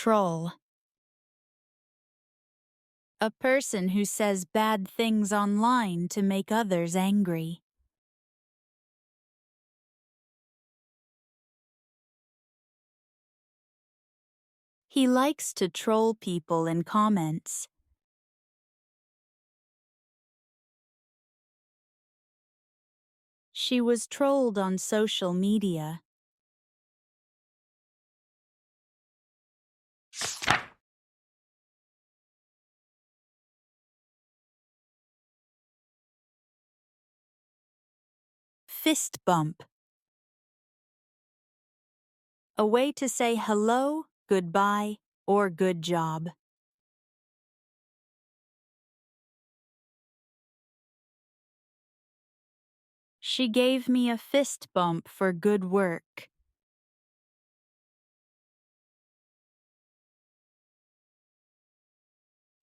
Troll. A person who says bad things online to make others angry. He likes to troll people in comments. She was trolled on social media. Fist bump. A way to say hello, goodbye, or good job. She gave me a fist bump for good work.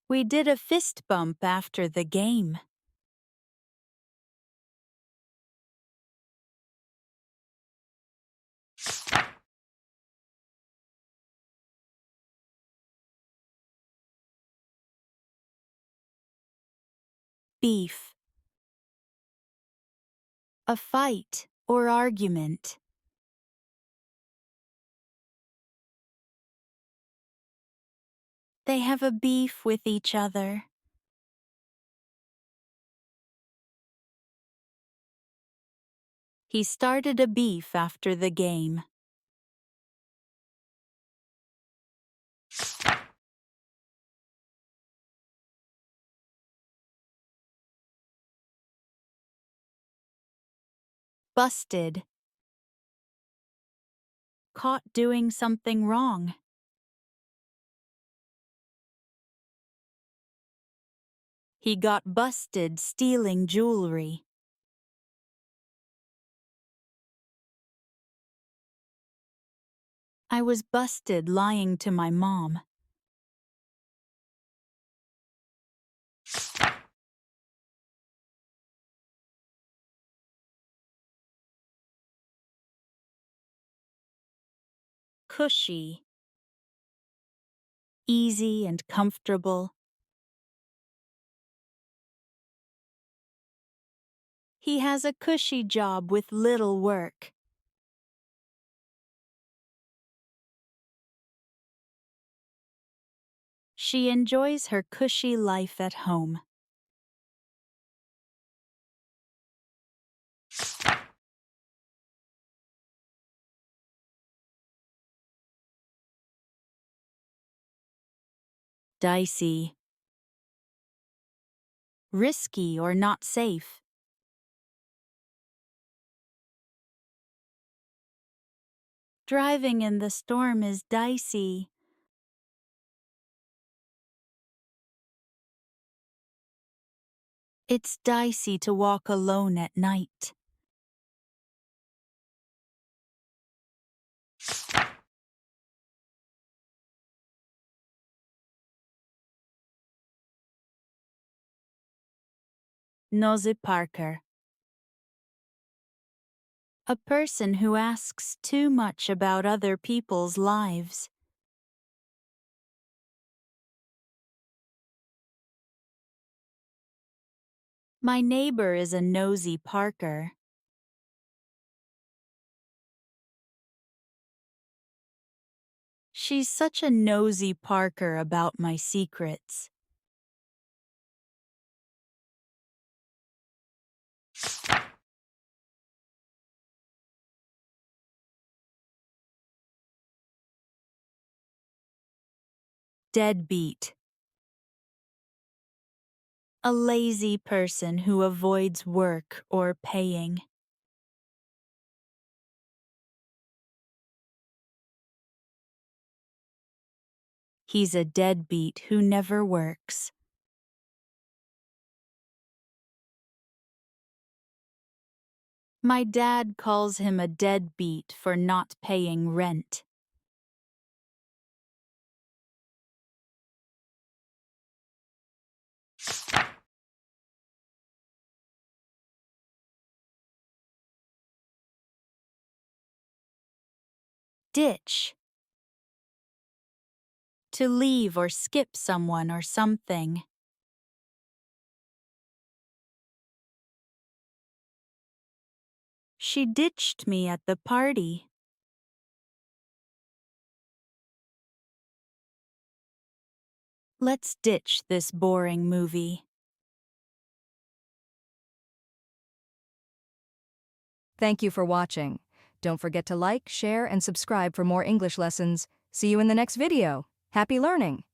We did a fist bump after the game. Beef. A fight or argument. They have a beef with each other. He started a beef after the game. Busted. Caught doing something wrong. He got busted stealing jewelry. I was busted lying to my mom. Cushy. Easy and comfortable. He has a cushy job with little work. She enjoys her cushy life at home. Dicey. Risky or not safe. Driving in the storm is dicey. It's dicey to walk alone at night. Nosy Parker. A person who asks too much about other people's lives. My neighbor is a nosy Parker. She's such a nosy Parker about my secrets. Deadbeat. A lazy person who avoids work or paying. He's a deadbeat who never works. My dad calls him a deadbeat for not paying rent. Ditch. To leave or skip someone or something. She ditched me at the party. Let's ditch this boring movie. Thank you for watching. Don't forget to like, share, and subscribe for more English lessons. See you in the next video. Happy learning!